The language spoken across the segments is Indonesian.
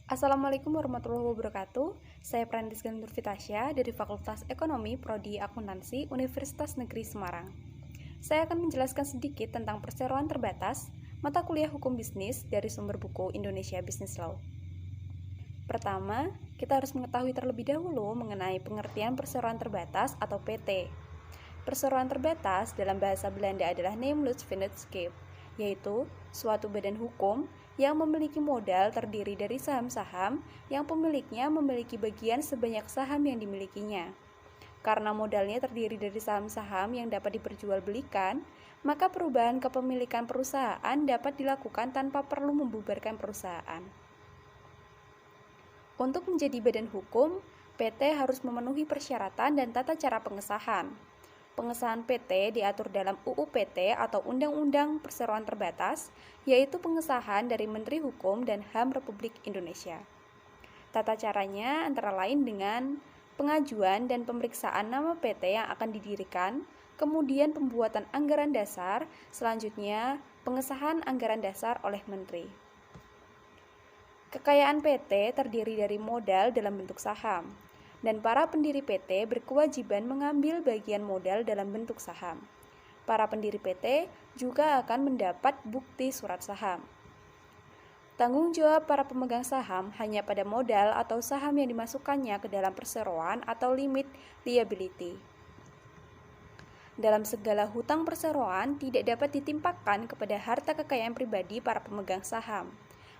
Assalamualaikum warahmatullahi wabarakatuh. Saya Prandiska Nurfitasya dari Fakultas Ekonomi Prodi Akuntansi Universitas Negeri Semarang. Saya akan menjelaskan sedikit tentang perseroan terbatas, mata kuliah hukum bisnis dari sumber buku Indonesia Business Law. Pertama, kita harus mengetahui terlebih dahulu mengenai pengertian perseroan terbatas atau PT. Perseroan terbatas dalam bahasa Belanda adalah Naamloosvennootschap, yaitu suatu badan hukum yang memiliki modal terdiri dari saham-saham yang pemiliknya memiliki bagian sebanyak saham yang dimilikinya. Karena modalnya terdiri dari saham-saham yang dapat diperjualbelikan, maka perubahan kepemilikan perusahaan dapat dilakukan tanpa perlu membubarkan perusahaan. Untuk menjadi badan hukum, PT harus memenuhi persyaratan dan tata cara pengesahan. Pengesahan PT diatur dalam UU PT atau Undang-Undang Perseroan Terbatas, yaitu pengesahan dari Menteri Hukum dan HAM Republik Indonesia. Tata caranya antara lain dengan pengajuan dan pemeriksaan nama PT yang akan didirikan, kemudian pembuatan anggaran dasar, selanjutnya pengesahan anggaran dasar oleh Menteri. Kekayaan PT terdiri dari modal dalam bentuk saham, dan para pendiri PT berkewajiban mengambil bagian modal dalam bentuk saham. Para pendiri PT juga akan mendapat bukti surat saham. Tanggung jawab para pemegang saham hanya pada modal atau saham yang dimasukkannya ke dalam perseroan atau limit liability. Dalam segala hutang perseroan tidak dapat ditimpakan kepada harta kekayaan pribadi para pemegang saham,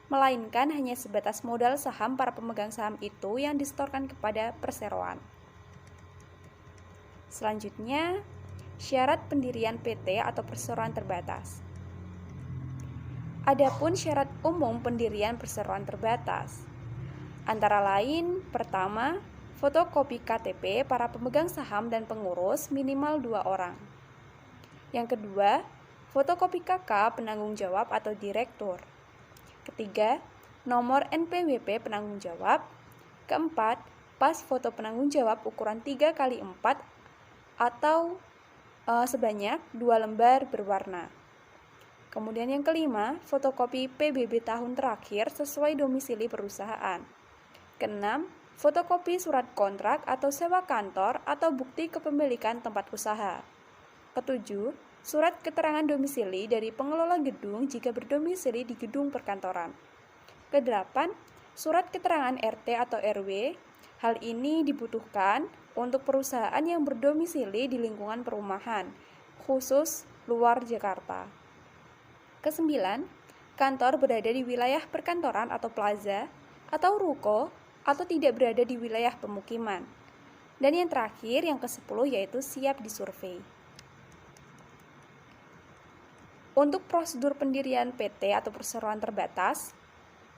melainkan hanya sebatas modal saham para pemegang saham itu yang disetorkan kepada perseroan. Selanjutnya, syarat pendirian PT atau perseroan terbatas. Adapun syarat umum pendirian perseroan terbatas, antara lain, pertama, fotokopi KTP para pemegang saham dan pengurus minimal 2 orang. Yang kedua, fotokopi KK penanggung jawab atau direktur. Ketiga, nomor NPWP penanggung jawab. Keempat, pas foto penanggung jawab ukuran 3x4 atau sebanyak 2 lembar berwarna. Kemudian yang kelima, fotokopi PBB tahun terakhir sesuai domisili perusahaan. Keenam, fotokopi surat kontrak atau sewa kantor atau bukti kepemilikan tempat usaha. Ketujuh, surat keterangan domisili dari pengelola gedung jika berdomisili di gedung perkantoran. Kedelapan, surat keterangan RT atau RW. Hal ini dibutuhkan untuk perusahaan yang berdomisili di lingkungan perumahan, khusus luar Jakarta. Kesembilan, kantor berada di wilayah perkantoran atau plaza, atau ruko, atau tidak berada di wilayah pemukiman. Dan yang terakhir, yang ke-10 yaitu siap disurvei. Untuk prosedur pendirian PT atau perseroan terbatas,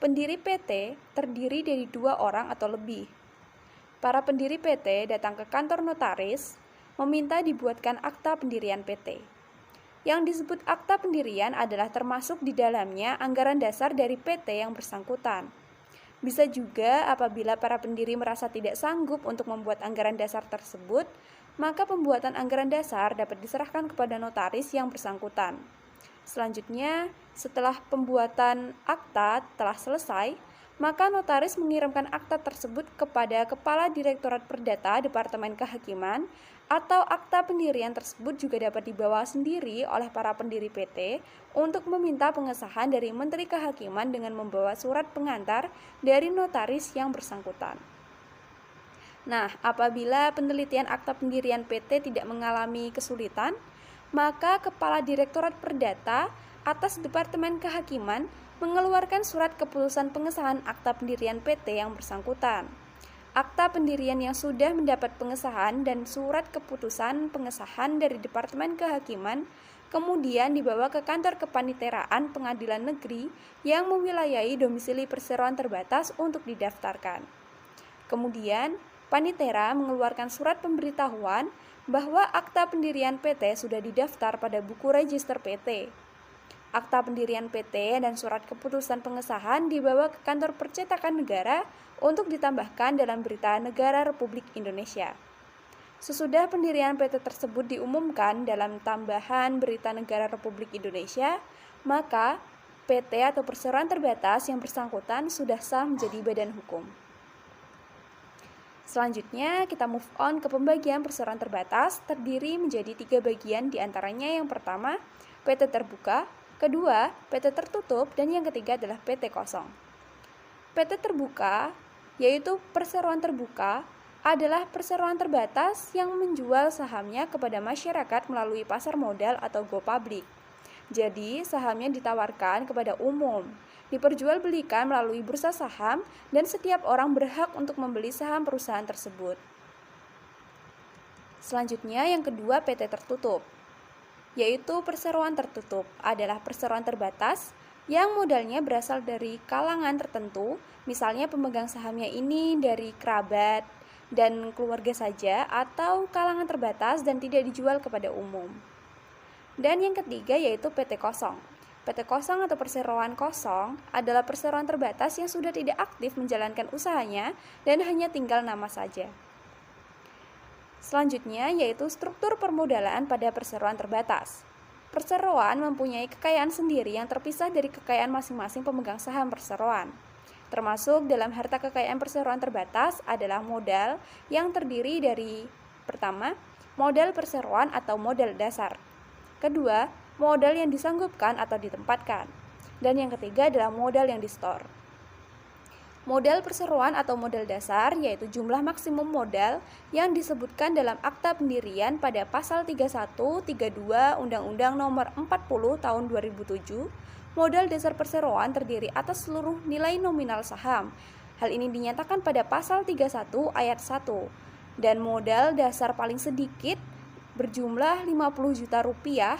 pendiri PT terdiri dari 2 orang atau lebih. Para pendiri PT datang ke kantor notaris, meminta dibuatkan akta pendirian PT. Yang disebut akta pendirian adalah termasuk di dalamnya anggaran dasar dari PT yang bersangkutan. Bisa juga apabila para pendiri merasa tidak sanggup untuk membuat anggaran dasar tersebut, maka pembuatan anggaran dasar dapat diserahkan kepada notaris yang bersangkutan. Selanjutnya, setelah pembuatan akta telah selesai, maka notaris mengirimkan akta tersebut kepada Kepala Direktorat Perdata Departemen Kehakiman, atau akta pendirian tersebut juga dapat dibawa sendiri oleh para pendiri PT untuk meminta pengesahan dari Menteri Kehakiman dengan membawa surat pengantar dari notaris yang bersangkutan. Nah, apabila penelitian akta pendirian PT tidak mengalami kesulitan, maka Kepala Direktorat Perdata atas Departemen Kehakiman mengeluarkan surat keputusan pengesahan akta pendirian PT yang bersangkutan. Akta pendirian yang sudah mendapat pengesahan dan surat keputusan pengesahan dari Departemen Kehakiman kemudian dibawa ke kantor kepaniteraan pengadilan negeri yang mewilayahi domisili perseroan terbatas untuk didaftarkan. Kemudian, panitera mengeluarkan surat pemberitahuan bahwa akta pendirian PT sudah didaftar pada buku register PT. Akta pendirian PT dan surat keputusan pengesahan dibawa ke kantor percetakan negara untuk ditambahkan dalam berita negara Republik Indonesia. Sesudah pendirian PT tersebut diumumkan dalam tambahan berita negara Republik Indonesia, maka PT atau perseroan terbatas yang bersangkutan sudah sah menjadi badan hukum. Selanjutnya, kita move on ke pembagian perseroan terbatas, terdiri menjadi 3 bagian, diantaranya yang pertama, PT terbuka, kedua, PT tertutup, dan yang ketiga adalah PT kosong. PT terbuka, yaitu perseroan terbuka, adalah perseroan terbatas yang menjual sahamnya kepada masyarakat melalui pasar modal atau go public. Jadi, sahamnya ditawarkan kepada umum, diperjualbelikan melalui bursa saham, dan setiap orang berhak untuk membeli saham perusahaan tersebut. Selanjutnya, yang kedua, PT tertutup, yaitu perseroan tertutup adalah perseroan terbatas yang modalnya berasal dari kalangan tertentu, misalnya pemegang sahamnya ini dari kerabat dan keluarga saja, atau kalangan terbatas dan tidak dijual kepada umum. Dan yang ketiga yaitu PT kosong. PT kosong atau perseroan kosong adalah perseroan terbatas yang sudah tidak aktif menjalankan usahanya dan hanya tinggal nama saja. Selanjutnya yaitu struktur permodalan pada perseroan terbatas. Perseroan mempunyai kekayaan sendiri yang terpisah dari kekayaan masing-masing pemegang saham perseroan. Termasuk dalam harta kekayaan perseroan terbatas adalah modal yang terdiri dari pertama, modal perseroan atau modal dasar. Kedua, modal yang disanggupkan atau ditempatkan. Dan yang ketiga adalah modal yang di-store. Modal perseroan atau modal dasar yaitu jumlah maksimum modal yang disebutkan dalam Akta Pendirian pada pasal 31, 32 Undang-Undang Nomor 40 Tahun 2007. Modal dasar perseroan terdiri atas seluruh nilai nominal saham. Hal ini dinyatakan pada pasal 31 ayat 1. Dan modal dasar paling sedikit berjumlah 50 juta rupiah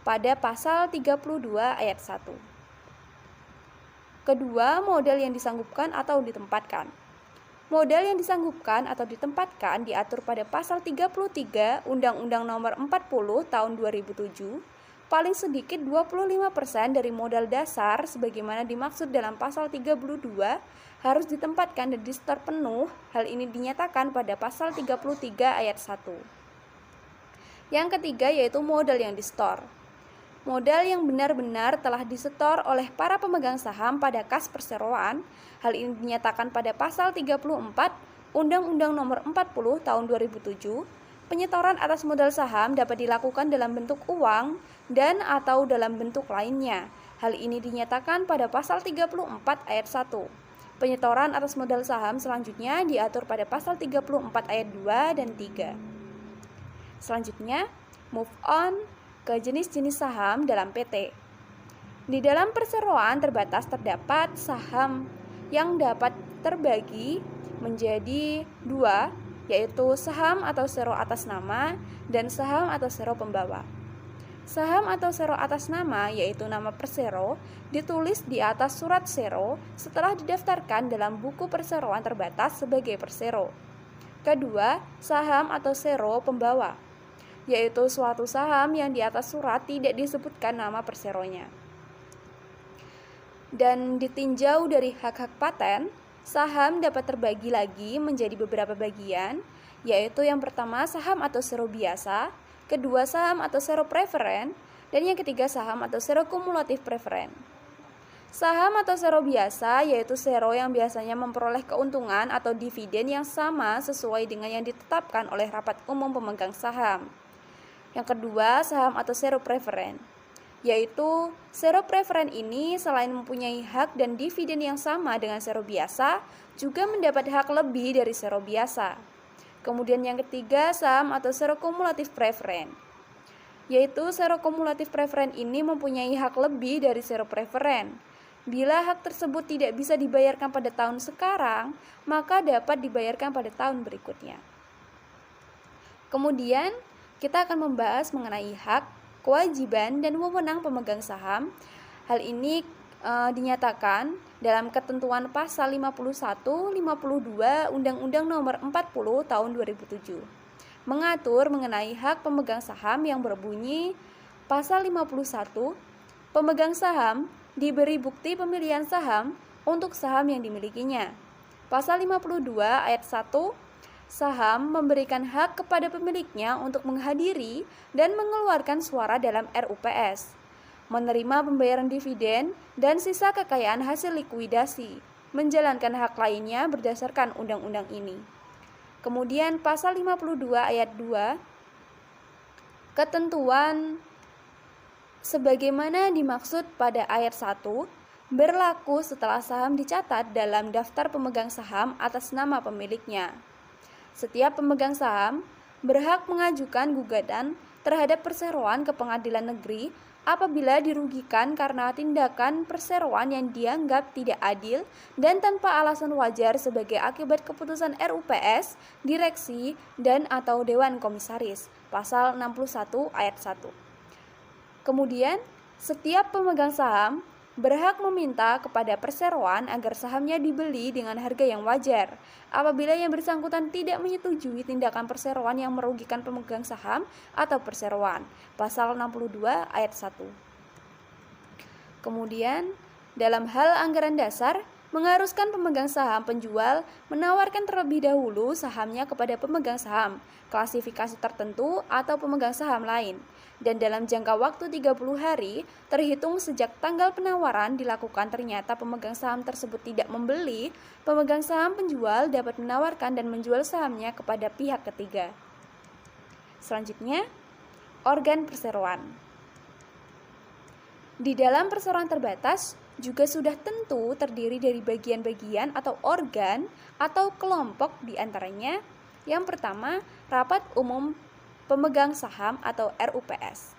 pada pasal 32 ayat 1. Kedua, modal yang disanggupkan atau ditempatkan. Modal yang disanggupkan atau ditempatkan diatur pada pasal 33 Undang-Undang Nomor 40 Tahun 2007. Paling sedikit 25% dari modal dasar sebagaimana dimaksud dalam pasal 32 harus ditempatkan dan di-store penuh. Hal ini dinyatakan pada pasal 33 ayat 1. Yang ketiga yaitu modal yang di-store. Modal yang benar-benar telah disetor oleh para pemegang saham pada kas perseroan. Hal ini dinyatakan pada pasal 34 Undang-Undang Nomor 40 Tahun 2007. Penyetoran atas modal saham dapat dilakukan dalam bentuk uang dan atau dalam bentuk lainnya. Hal ini dinyatakan pada pasal 34 ayat 1. Penyetoran atas modal saham selanjutnya diatur pada pasal 34 ayat 2 dan 3. Selanjutnya, move on ke jenis-jenis saham dalam PT. Di dalam perseroan terbatas terdapat saham yang dapat terbagi menjadi dua, yaitu saham atau sero atas nama dan saham atau sero pembawa. Saham atau sero atas nama yaitu nama persero ditulis di atas surat sero setelah didaftarkan dalam buku perseroan terbatas sebagai persero. Kedua, saham atau sero pembawa, yaitu suatu saham yang di atas surat tidak disebutkan nama perseronya. Dan ditinjau dari hak-hak paten, saham dapat terbagi lagi menjadi beberapa bagian, yaitu yang pertama saham atau sero biasa, kedua saham atau sero preferen, dan yang ketiga saham atau sero kumulatif preferen. Saham atau sero biasa yaitu sero yang biasanya memperoleh keuntungan atau dividen yang sama sesuai dengan yang ditetapkan oleh rapat umum pemegang saham. Yang kedua, saham atau sero preferen, yaitu sero preferen ini selain mempunyai hak dan dividen yang sama dengan sero biasa, juga mendapat hak lebih dari sero biasa. Kemudian yang ketiga, saham atau sero kumulatif preferen, yaitu sero kumulatif preferen ini mempunyai hak lebih dari sero preferen. Bila hak tersebut tidak bisa dibayarkan pada tahun sekarang, maka dapat dibayarkan pada tahun berikutnya. Kemudian, kita akan membahas mengenai hak, kewajiban, dan wewenang pemegang saham. Hal ini dinyatakan dalam ketentuan pasal 51, 52 Undang-Undang Nomor 40 Tahun 2007. Mengatur mengenai hak pemegang saham yang berbunyi pasal 51, pemegang saham diberi bukti pemilihan saham untuk saham yang dimilikinya. Pasal 52 ayat 1, saham memberikan hak kepada pemiliknya untuk menghadiri dan mengeluarkan suara dalam RUPS. menerima pembayaran dividen dan sisa kekayaan hasil likuidasi, menjalankan hak lainnya berdasarkan undang-undang ini. Kemudian pasal 52 ayat 2, ketentuan sebagaimana dimaksud pada ayat 1 berlaku setelah saham dicatat dalam daftar pemegang saham atas nama pemiliknya. Setiap pemegang saham berhak mengajukan gugatan terhadap perseroan ke pengadilan negeri apabila dirugikan karena tindakan perseroan yang dianggap tidak adil dan tanpa alasan wajar sebagai akibat keputusan RUPS, direksi, dan atau Dewan Komisaris. Pasal 61 ayat 1. Kemudian, setiap pemegang saham berhak meminta kepada perseroan agar sahamnya dibeli dengan harga yang wajar apabila yang bersangkutan tidak menyetujui tindakan perseroan yang merugikan pemegang saham atau perseroan. Pasal 62 ayat 1. Kemudian, dalam hal anggaran dasar, mengharuskan pemegang saham penjual menawarkan terlebih dahulu sahamnya kepada pemegang saham, klasifikasi tertentu atau pemegang saham lain. Dan dalam jangka waktu 30 hari, terhitung sejak tanggal penawaran dilakukan ternyata pemegang saham tersebut tidak membeli, pemegang saham penjual dapat menawarkan dan menjual sahamnya kepada pihak ketiga. Selanjutnya, organ perseroan. Di dalam perseroan terbatas juga sudah tentu terdiri dari bagian-bagian atau organ atau kelompok diantaranya. Yang pertama, rapat umum pemegang saham atau RUPS.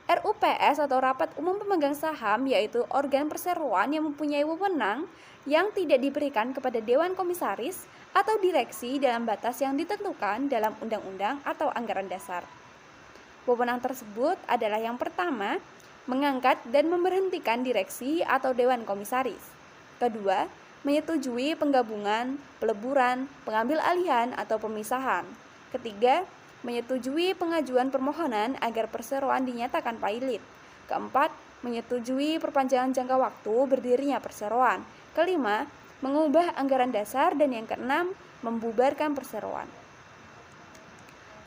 RUPS atau rapat umum pemegang saham yaitu organ perseroan yang mempunyai wewenang yang tidak diberikan kepada Dewan Komisaris atau direksi dalam batas yang ditentukan dalam undang-undang atau anggaran dasar. Wewenang tersebut adalah yang pertama, mengangkat dan memberhentikan direksi atau Dewan Komisaris. Kedua, menyetujui penggabungan, peleburan, pengambil alihan atau pemisahan. Ketiga, menyetujui pengajuan permohonan agar perseroan dinyatakan pailit. Keempat, menyetujui perpanjangan jangka waktu berdirinya perseroan. Kelima, mengubah anggaran dasar. Dan yang keenam, membubarkan perseroan.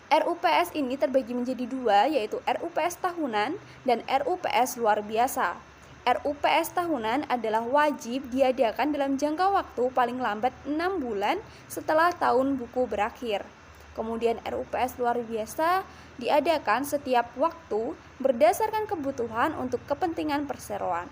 RUPS ini terbagi menjadi dua, yaitu RUPS tahunan dan RUPS luar biasa. RUPS tahunan adalah wajib diadakan dalam jangka waktu paling lambat 6 bulan setelah tahun buku berakhir. Kemudian RUPS luar biasa diadakan setiap waktu berdasarkan kebutuhan untuk kepentingan perseroan.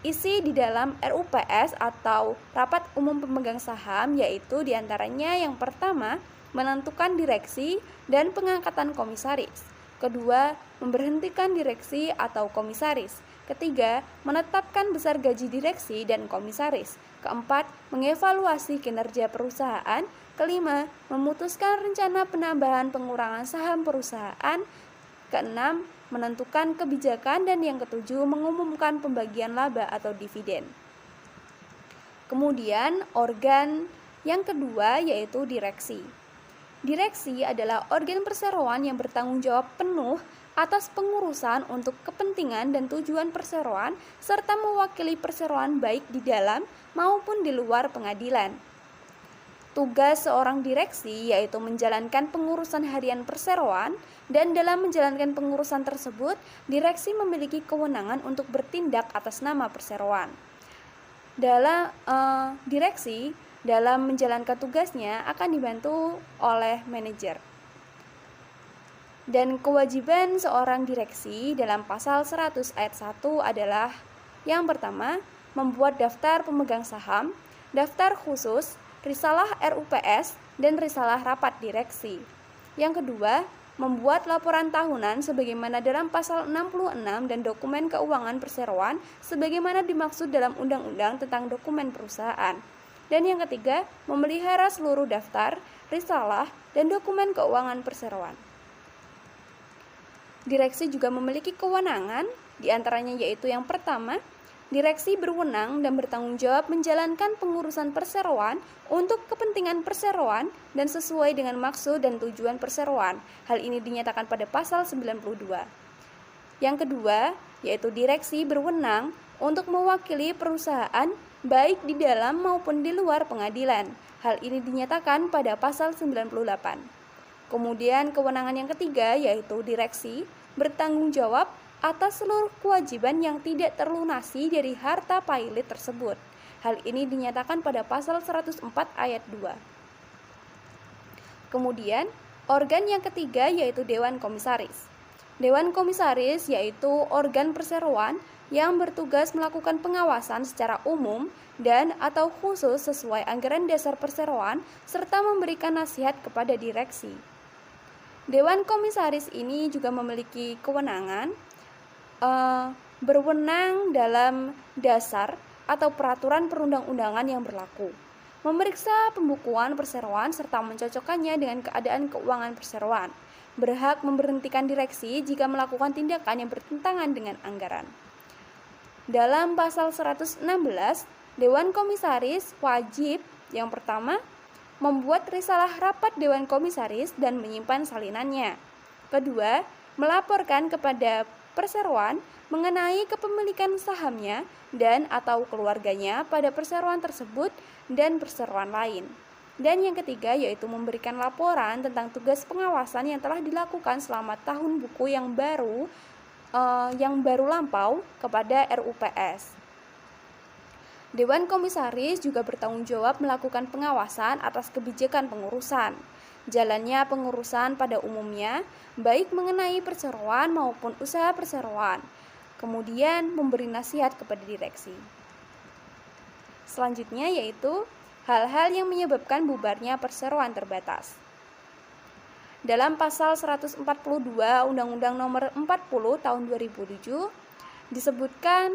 Isi di dalam RUPS atau rapat umum pemegang saham yaitu diantaranya yang pertama, menentukan direksi dan pengangkatan komisaris. Kedua, memberhentikan direksi atau komisaris. Ketiga, menetapkan besar gaji direksi dan komisaris. Keempat, mengevaluasi kinerja perusahaan. Kelima, memutuskan rencana penambahan pengurangan saham perusahaan. Keenam, menentukan kebijakan. Dan yang ketujuh, mengumumkan pembagian laba atau dividen. Kemudian, organ yang kedua yaitu direksi. Direksi adalah organ perseroan yang bertanggung jawab penuh atas pengurusan untuk kepentingan dan tujuan perseroan serta mewakili perseroan baik di dalam maupun di luar pengadilan. Tugas seorang direksi yaitu menjalankan pengurusan harian perseroan dan dalam menjalankan pengurusan tersebut, direksi memiliki kewenangan untuk bertindak atas nama perseroan. Direksi dalam menjalankan tugasnya akan dibantu oleh manajer. Dan kewajiban seorang direksi dalam pasal 100 ayat 1 adalah yang pertama, membuat daftar pemegang saham, daftar khusus, risalah RUPS, dan risalah rapat direksi. Yang kedua, membuat laporan tahunan sebagaimana dalam pasal 66 dan dokumen keuangan perseroan sebagaimana dimaksud dalam undang-undang tentang dokumen perusahaan. Dan yang ketiga, memelihara seluruh daftar, risalah, dan dokumen keuangan perseroan. Direksi juga memiliki kewenangan, diantaranya yaitu yang pertama, direksi berwenang dan bertanggung jawab menjalankan pengurusan perseroan untuk kepentingan perseroan dan sesuai dengan maksud dan tujuan perseroan. Hal ini dinyatakan pada pasal 92. Yang kedua, yaitu direksi berwenang untuk mewakili perusahaan baik di dalam maupun di luar pengadilan. Hal ini dinyatakan pada pasal 98. Kemudian kewenangan yang ketiga yaitu direksi bertanggung jawab atas seluruh kewajiban yang tidak terlunasi dari harta pilot tersebut. Hal ini dinyatakan pada pasal 104 ayat 2. Kemudian, organ yang ketiga yaitu Dewan Komisaris. Dewan Komisaris yaitu organ perseroan yang bertugas melakukan pengawasan secara umum dan atau khusus sesuai anggaran dasar perseroan serta memberikan nasihat kepada direksi. Dewan Komisaris ini juga memiliki kewenangan berwenang dalam dasar atau peraturan perundang-undangan yang berlaku, memeriksa pembukuan perseroan serta mencocokkannya dengan keadaan keuangan perseroan, berhak memberhentikan direksi jika melakukan tindakan yang bertentangan dengan anggaran. Dalam pasal 116, Dewan Komisaris wajib yang pertama membuat risalah rapat Dewan Komisaris dan menyimpan salinannya. Kedua, melaporkan kepada perseroan mengenai kepemilikan sahamnya dan atau keluarganya pada perseroan tersebut dan perseroan lain. Dan yang ketiga yaitu memberikan laporan tentang tugas pengawasan yang telah dilakukan selama tahun buku yang baru lampau kepada RUPS. Dewan Komisaris juga bertanggung jawab melakukan pengawasan atas kebijakan pengurusan, jalannya pengurusan pada umumnya, baik mengenai perseroan maupun usaha perseroan, kemudian memberi nasihat kepada direksi. Selanjutnya yaitu hal-hal yang menyebabkan bubarnya perseroan terbatas. Dalam pasal 142 Undang-Undang Nomor 40 Tahun 2007 disebutkan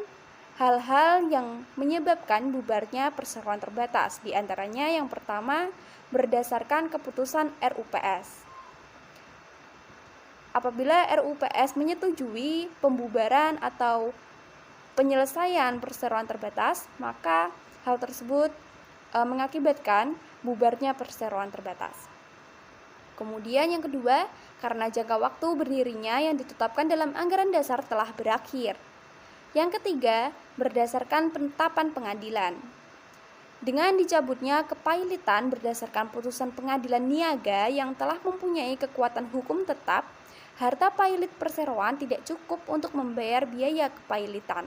hal-hal yang menyebabkan bubarnya perseroan terbatas. Di antaranya yang pertama berdasarkan keputusan RUPS. Apabila RUPS menyetujui pembubaran atau penyelesaian perseroan terbatas, maka hal tersebut mengakibatkan bubarnya perseroan terbatas. Kemudian yang kedua, karena jangka waktu berdirinya yang ditetapkan dalam anggaran dasar telah berakhir. Yang ketiga, berdasarkan penetapan pengadilan. Dengan dicabutnya kepailitan berdasarkan putusan pengadilan niaga yang telah mempunyai kekuatan hukum tetap, harta pilot perseroan tidak cukup untuk membayar biaya kepailitan.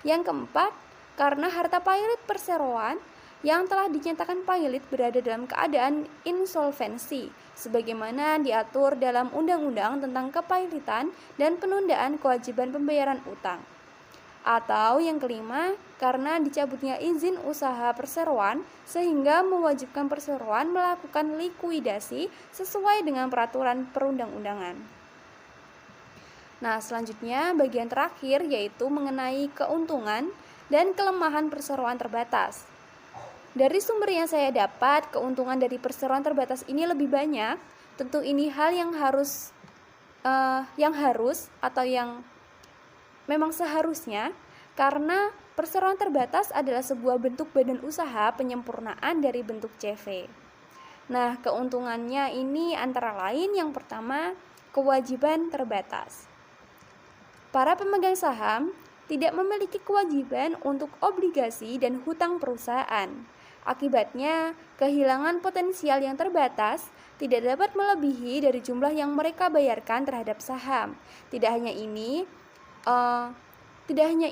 Yang keempat, karena harta pilot perseroan yang telah dinyatakan pilot berada dalam keadaan insolvensi, sebagaimana diatur dalam Undang-Undang tentang Kepailitan dan Penundaan Kewajiban Pembayaran Utang. Atau yang kelima, karena dicabutnya izin usaha perseroan sehingga mewajibkan perseroan melakukan likuidasi sesuai dengan peraturan perundang-undangan. Nah, selanjutnya bagian terakhir yaitu mengenai keuntungan dan kelemahan perseroan terbatas. Dari sumber yang saya dapat, keuntungan dari perseroan terbatas ini lebih banyak. Tentu ini hal yang harus atau yang memang seharusnya, karena perseroan terbatas adalah sebuah bentuk badan usaha penyempurnaan dari bentuk CV. Nah, keuntungannya ini antara lain yang pertama, kewajiban terbatas. Para pemegang saham tidak memiliki kewajiban untuk obligasi dan hutang perusahaan. Akibatnya, kehilangan potensial yang terbatas tidak dapat melebihi dari jumlah yang mereka bayarkan terhadap saham. Tidak hanya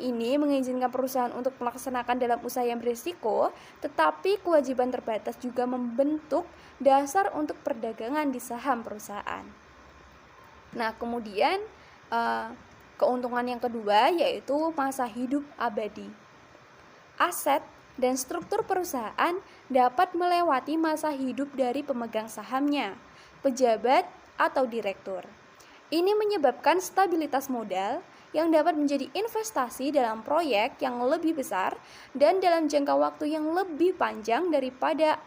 ini mengizinkan perusahaan untuk melaksanakan dalam usaha yang berisiko, tetapi kewajiban terbatas juga membentuk dasar untuk perdagangan di saham perusahaan. Nah, kemudian keuntungan yang kedua yaitu masa hidup abadi. Aset dan struktur perusahaan dapat melewati masa hidup dari pemegang sahamnya, pejabat, atau direktur. Ini menyebabkan stabilitas modal yang dapat menjadi investasi dalam proyek yang lebih besar dan dalam jangka waktu yang lebih panjang daripada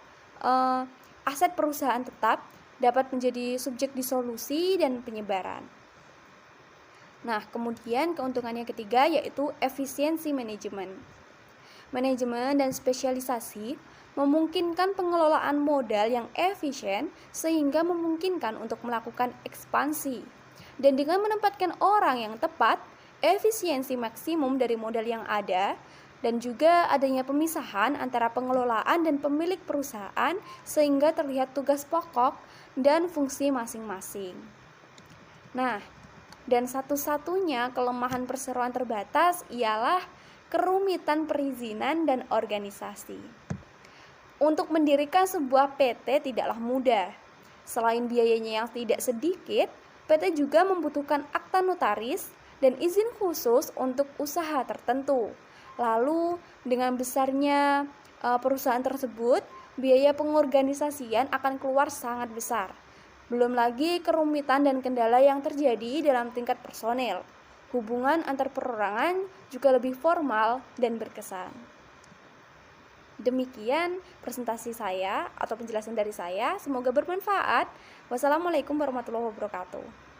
aset perusahaan tetap dapat menjadi subjek disolusi dan penyebaran. Nah, kemudian keuntungan yang ketiga yaitu efisiensi manajemen. Manajemen dan spesialisasi memungkinkan pengelolaan modal yang efisien sehingga memungkinkan untuk melakukan ekspansi. Dan dengan menempatkan orang yang tepat, efisiensi maksimum dari modal yang ada, dan juga adanya pemisahan antara pengelolaan dan pemilik perusahaan sehingga terlihat tugas pokok dan fungsi masing-masing. Nah, Dan satu-satunya kelemahan perseroan terbatas ialah kerumitan perizinan dan organisasi. Untuk mendirikan sebuah PT tidaklah mudah. Selain biayanya yang tidak sedikit, PT juga membutuhkan akta notaris dan izin khusus untuk usaha tertentu. Lalu, dengan besarnya perusahaan tersebut, biaya pengorganisasian akan keluar sangat besar. Belum lagi kerumitan dan kendala yang terjadi dalam tingkat personel. Hubungan antar perorangan juga lebih formal dan berkesan. Demikian presentasi saya atau penjelasan dari saya. Semoga bermanfaat. Wassalamualaikum warahmatullahi wabarakatuh.